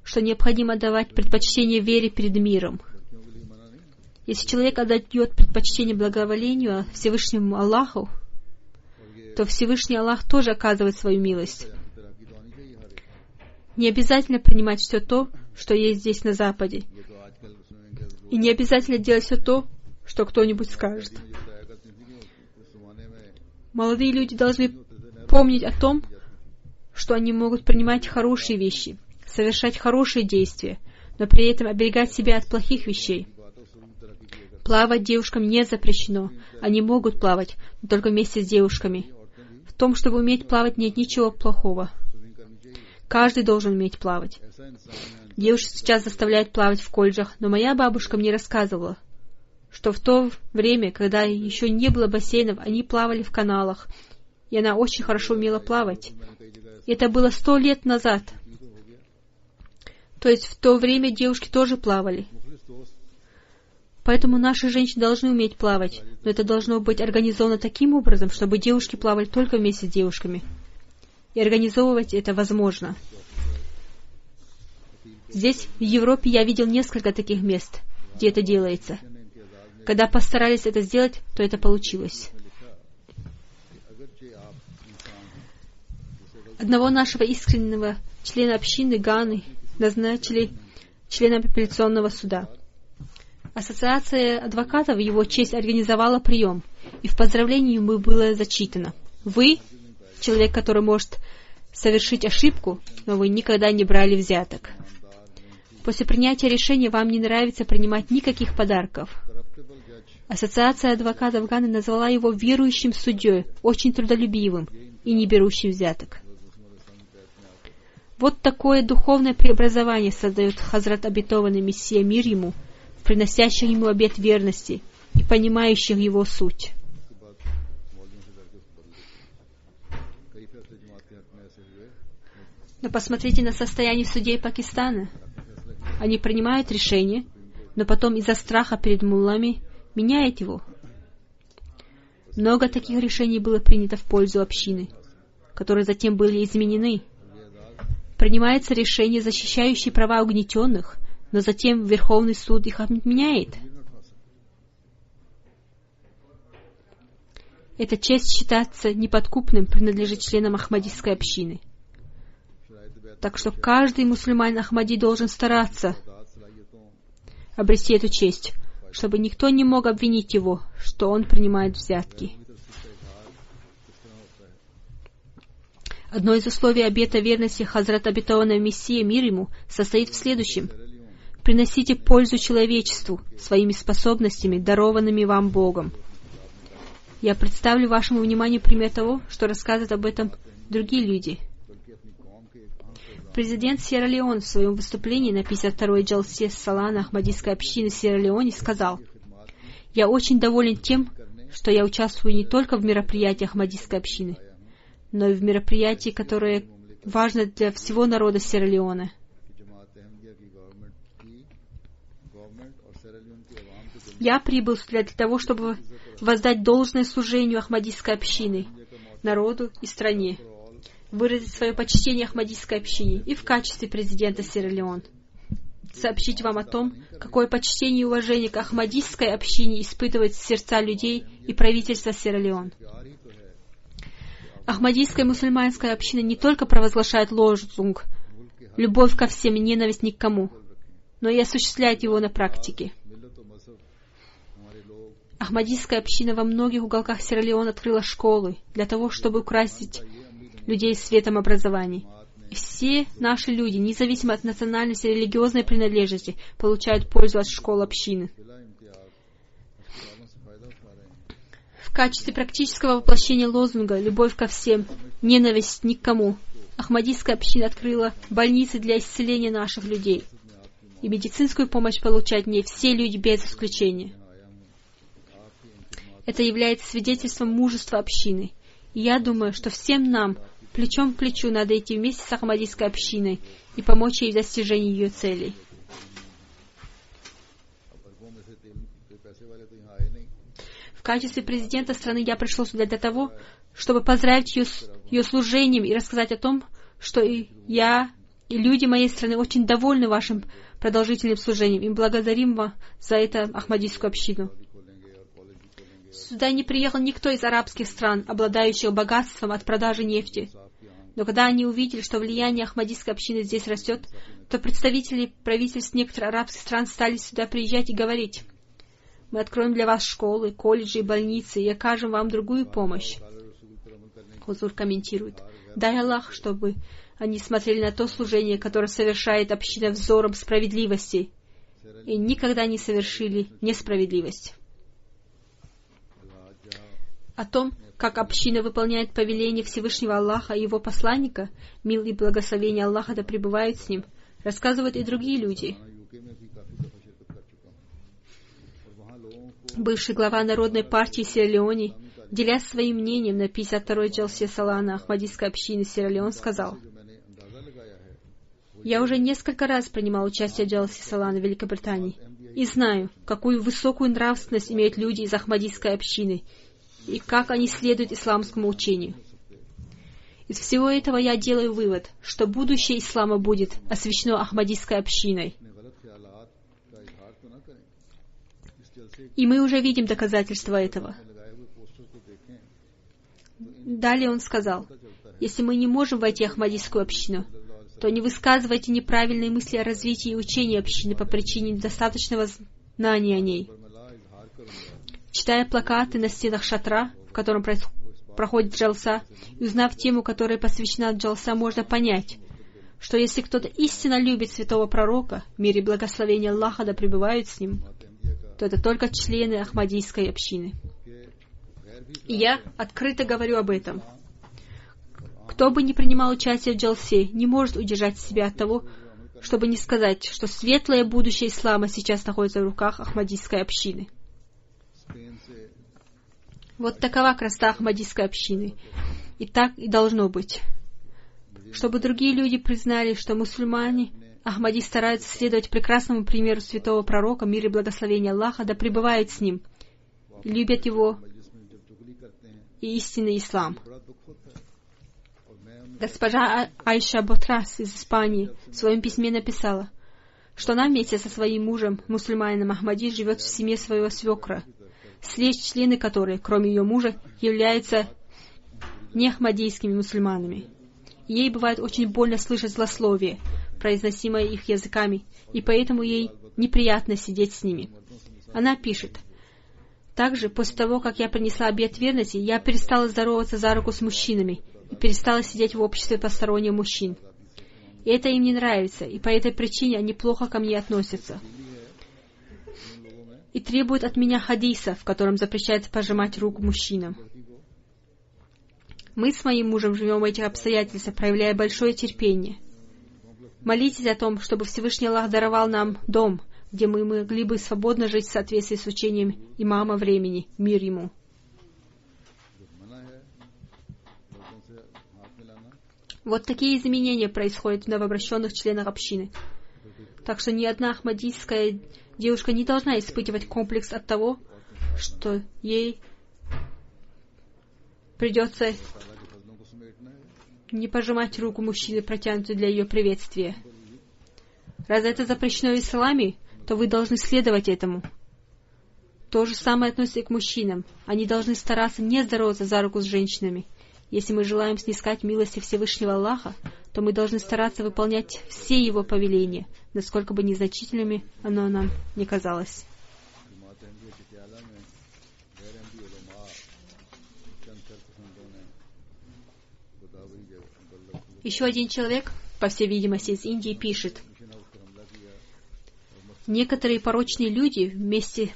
что необходимо давать предпочтение вере перед миром. Если человек отдает предпочтение благоволению Всевышнему Аллаху, то Всевышний Аллах тоже оказывает свою милость. Не обязательно принимать все то, что есть здесь на Западе. И не обязательно делать все то, что кто-нибудь скажет. Молодые люди должны помнить о том, что они могут принимать хорошие вещи, совершать хорошие действия, но при этом оберегать себя от плохих вещей. Плавать девушкам не запрещено. Они могут плавать, но только вместе с девушками. В том, чтобы уметь плавать, нет ничего плохого. Каждый должен уметь плавать. Девушек сейчас заставляют плавать в колледжах, но моя бабушка мне рассказывала, что в то время, когда еще не было бассейнов, они плавали в каналах, и она очень хорошо умела плавать. И это было 100 лет назад. То есть в то время девушки тоже плавали. Поэтому наши женщины должны уметь плавать, но это должно быть организовано таким образом, чтобы девушки плавали только вместе с девушками. И организовывать это возможно. Здесь, в Европе, я видел несколько таких мест, где это делается. Когда постарались это сделать, то это получилось. Одного нашего искреннего члена общины Ганы назначили членом апелляционного суда. Ассоциация адвокатов в его честь организовала прием, и в поздравлении ему было зачитано: «Вы, человек, который может совершить ошибку, но вы никогда не брали взяток. После принятия решения вам не нравится принимать никаких подарков». Ассоциация адвокатов Ганы назвала его верующим судьей, очень трудолюбивым и не берущим взяток. Вот такое духовное преобразование создает Хазрат обетованный Мессия мир ему, приносящих ему обет верности и понимающих его суть. Но посмотрите на состояние судей Пакистана. Они принимают решение, но потом из-за страха перед муллами меняют его. Много таких решений было принято в пользу общины, которые затем были изменены. Принимается решение, защищающее права угнетенных, но затем Верховный суд их отменяет. Эта честь считаться неподкупным принадлежит членам Ахмадийской общины. Так что каждый мусульманин Ахмади должен стараться обрести эту честь, чтобы никто не мог обвинить его, что он принимает взятки. Одно из условий обета верности Хазрат обетованного Мессии мир ему состоит в следующем: приносите пользу человечеству своими способностями, дарованными вам Богом. Я представлю вашему вниманию пример того, что рассказывают об этом другие люди. Президент Сьерра-Леоне в своем выступлении на 52-й джалсе Салана Ахмадийской общины в Сьерра-Леоне сказал: «Я очень доволен тем, что я участвую не только в мероприятиях Ахмадийской общины, но и в мероприятии, которое важно для всего народа Сьерра-Леоне. Я прибыл сюда для того, чтобы воздать должное служению Ахмадийской общины, народу и стране, выразить свое почтение Ахмадийской общине и в качестве президента Сьерра-Леоне сообщить вам о том, какое почтение и уважение к Ахмадийской общине испытывает сердца людей и правительства Сьерра-Леоне. Ахмадийская мусульманская община не только провозглашает лозунг «любовь ко всем и ненависть ни к кому», но и осуществляет его на практике. Ахмадийская община во многих уголках Сьерра-Леоне открыла школы для того, чтобы украсить людей светом образования. И все наши люди, независимо от национальности и религиозной принадлежности, получают пользу от школ общины. В качестве практического воплощения лозунга «любовь ко всем, ненависть ни к кому» Ахмадийская община открыла больницы для исцеления наших людей. И медицинскую помощь получают в ней все люди без исключения. Это является свидетельством мужества общины. И я думаю, что всем нам плечом к плечу надо идти вместе с Ахмадийской общиной и помочь ей в достижении ее целей. В качестве президента страны я пришел сюда для того, чтобы поздравить ее служением и рассказать о том, что я и люди моей страны очень довольны вашим продолжительным служением и благодарим вас за это Ахмадийскую общину. Сюда не приехал никто из арабских стран, обладающих богатством от продажи нефти. Но когда они увидели, что влияние Ахмадийской общины здесь растет, то представители правительств некоторых арабских стран стали сюда приезжать и говорить: «Мы откроем для вас школы, колледжи и больницы и окажем вам другую помощь». Хузур комментирует: «Дай Аллах, чтобы они смотрели на то служение, которое совершает община взором справедливости, и никогда не совершили несправедливость». О том, как община выполняет повеление Всевышнего Аллаха и Его посланника, мир и благословение Аллаха да пребывают с ним, рассказывают и другие люди. бывший глава Народной партии Сьерра-Леоне, делясь своим мнением на 52-й Джалсе Салана Ахмадийской общины Сьерра-Леон, сказал: «Я уже несколько раз принимал участие в Джалсе Салана в Великобритании и знаю, какую высокую нравственность имеют люди из Ахмадийской общины и как они следуют исламскому учению. Из всего этого я делаю вывод, что будущее ислама будет освящено Ахмадийской общиной. И мы уже видим доказательства этого». Далее он сказал: «Если мы не можем войти в Ахмадийскую общину, то не высказывайте неправильные мысли о развитии и учении общины по причине недостаточного знания о ней. Читая плакаты на стенах шатра, в котором проходит джалса, и узнав тему, которая посвящена джалса, можно понять, что если кто-то истинно любит святого пророка, мир и благословение Аллаха да пребывают с ним, то это только члены Ахмадийской общины. И я открыто говорю об этом. Кто бы ни принимал участие в джалсе, не может удержать себя от того, чтобы не сказать, что светлое будущее ислама сейчас находится в руках Ахмадийской общины». Вот такова красота Ахмадийской общины. И так и должно быть. Чтобы другие люди признали, что мусульмане Ахмади стараются следовать прекрасному примеру святого пророка, мир и благословение Аллаха, да пребывают с ним, и любят его и истинный ислам. Госпожа Айша Ботрас из Испании в своем письме написала, что она вместе со своим мужем, мусульманином Ахмади, живет в семье своего свекра, члены которой, кроме ее мужа, являются неахмадийскими мусульманами. Ей бывает очень больно слышать злословие, произносимое их языками, и поэтому ей неприятно сидеть с ними. Она пишет: «Также, после того, как я принесла обет верности, я перестала здороваться за руку с мужчинами и перестала сидеть в обществе посторонних мужчин. И это им не нравится, и по этой причине они плохо ко мне относятся. И требуют от меня хадиса, в котором запрещается пожимать руку мужчинам. Мы с моим мужем живем в этих обстоятельствах, проявляя большое терпение. Молитесь о том, чтобы Всевышний Аллах даровал нам дом, где мы могли бы свободно жить в соответствии с учением имама времени, мир ему». Вот такие изменения происходят в новообращенных членах общины. Так что ни одна ахмадийская девушка не должна испытывать комплекс от того, что ей придется не пожимать руку мужчины, протянутой для ее приветствия. Раз это запрещено в исламе, то вы должны следовать этому. То же самое относится и к мужчинам. Они должны стараться не здороваться за руку с женщинами. Если мы желаем снискать милости Всевышнего Аллаха, то мы должны стараться выполнять все Его повеления, насколько бы незначительными оно нам не казалось. Еще один человек, по всей видимости, из Индии, пишет: «Некоторые порочные люди вместе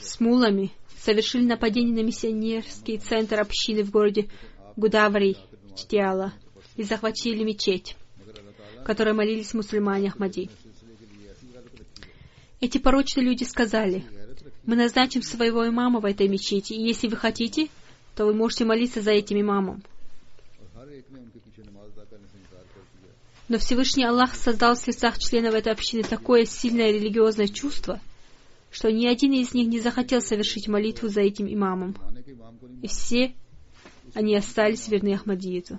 с мулами совершили нападение на миссионерский центр общины в городе Гудавари, Чтиала, и захватили мечеть, в которой молились мусульмане Ахмади. Эти порочные люди сказали: мы назначим своего имама в этой мечети, и если вы хотите, то вы можете молиться за этим имамом. Но Всевышний Аллах создал в сердцах членов этой общины такое сильное религиозное чувство, что ни один из них не захотел совершить молитву за этим имамом, и все они остались верны Ахмадиету.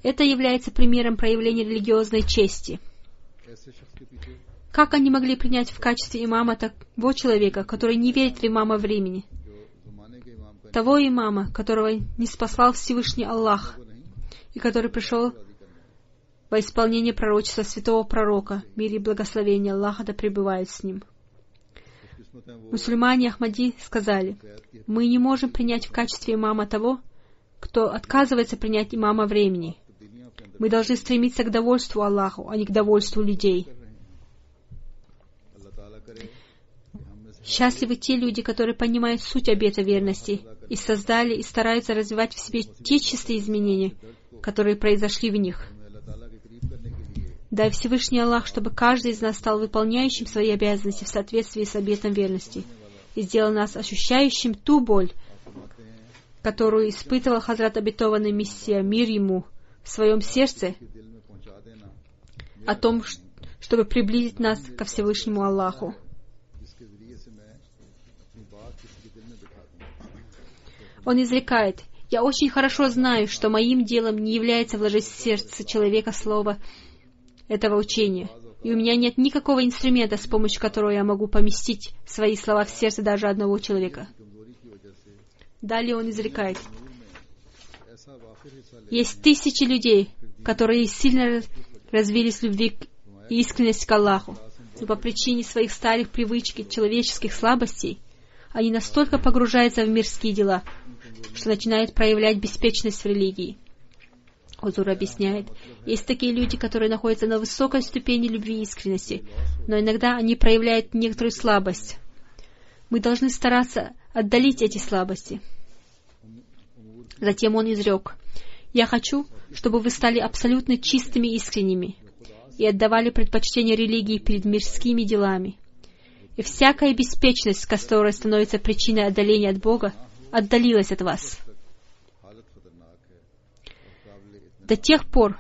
Это является примером проявления религиозной чести. Как они могли принять в качестве имама того человека, который не верит в имама времени, того имама, которого не спаслал Всевышний Аллах, и который пришел во исполнение пророчества святого пророка, мир и благословение Аллаха да пребывает с ним? Мусульмане Ахмади сказали: мы не можем принять в качестве имама того, кто отказывается принять имама времени. Мы должны стремиться к довольству Аллаху, а не к довольству людей. Счастливы те люди, которые понимают суть обета верности и создали и стараются развивать в себе те чистые изменения, которые произошли в них. Дай Всевышний Аллах, чтобы каждый из нас стал выполняющим свои обязанности в соответствии с обетом верности и сделал нас ощущающим ту боль, которую испытывал Хазрат обетованный Мессия, мир ему, в своем сердце, о том, чтобы приблизить нас ко Всевышнему Аллаху. Он изрекает: «Я очень хорошо знаю, что моим делом не является вложить в сердце человека слово этого учения, и у меня нет никакого инструмента, с помощью которого я могу поместить свои слова в сердце даже одного человека». Далее он изрекает: «Есть тысячи людей, которые сильно развились в любви и искренности к Аллаху, но по причине своих старых привычек и человеческих слабостей они настолько погружаются в мирские дела, что начинают проявлять беспечность в религии». Хузур объясняет: есть такие люди, которые находятся на высокой ступени любви и искренности, но иногда они проявляют некоторую слабость. Мы должны стараться отдалить эти слабости. Затем он изрек: «Я хочу, чтобы вы стали абсолютно чистыми и искренними и отдавали предпочтение религии перед мирскими делами. И всякая беспечность, которая становится причиной отдаления от Бога, отдалилась от вас. До тех пор,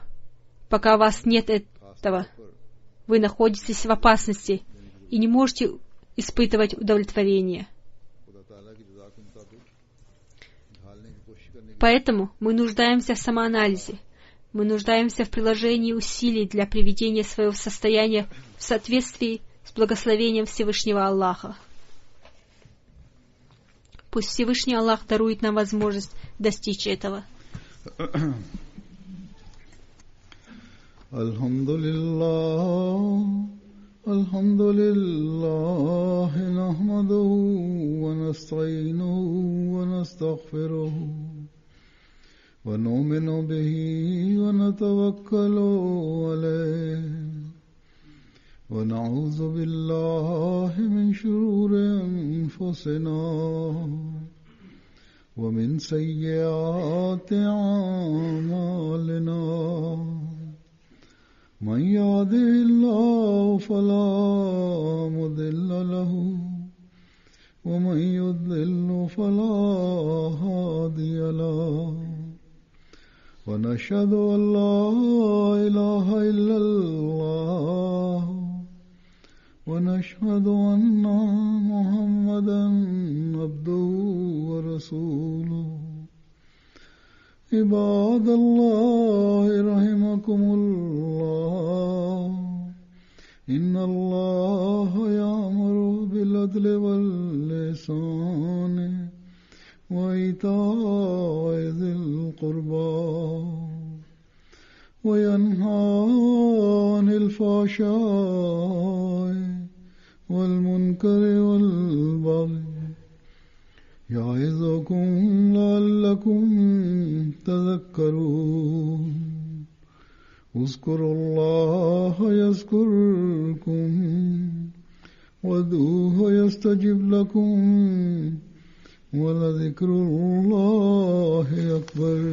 пока у вас нет этого, вы находитесь в опасности и не можете испытывать удовлетворение. Поэтому мы нуждаемся в самоанализе, мы нуждаемся в приложении усилий для приведения своего состояния в соответствии с благословением Всевышнего Аллаха. Пусть Всевышний Аллах дарует нам возможность достичь этого». Alhamdulillah, nahmaduhu wa nasta'inuhu wa nastaghfiruhu wa nu'minu bihi wa natawakkalu alayhi wa na'udhu billahi min shururi anfusina wa min sayyiati a'malina. من يهده الله فلا مضل له ومن يضلل فلا هادي له ونشهد أن لا إله إلا الله ونشهد أن محمدا عبده ورسوله. عباد الله رحمكم الله إن الله يأمر بالعدل والإحسان وإيتاء ذي القربى وينهى عن الفحشاء والمنكر والبغي يعظكم لعلكم تذكرون. اذكروا الله يذكركم وادعوه يستجب لكم ولذكر الله أكبر.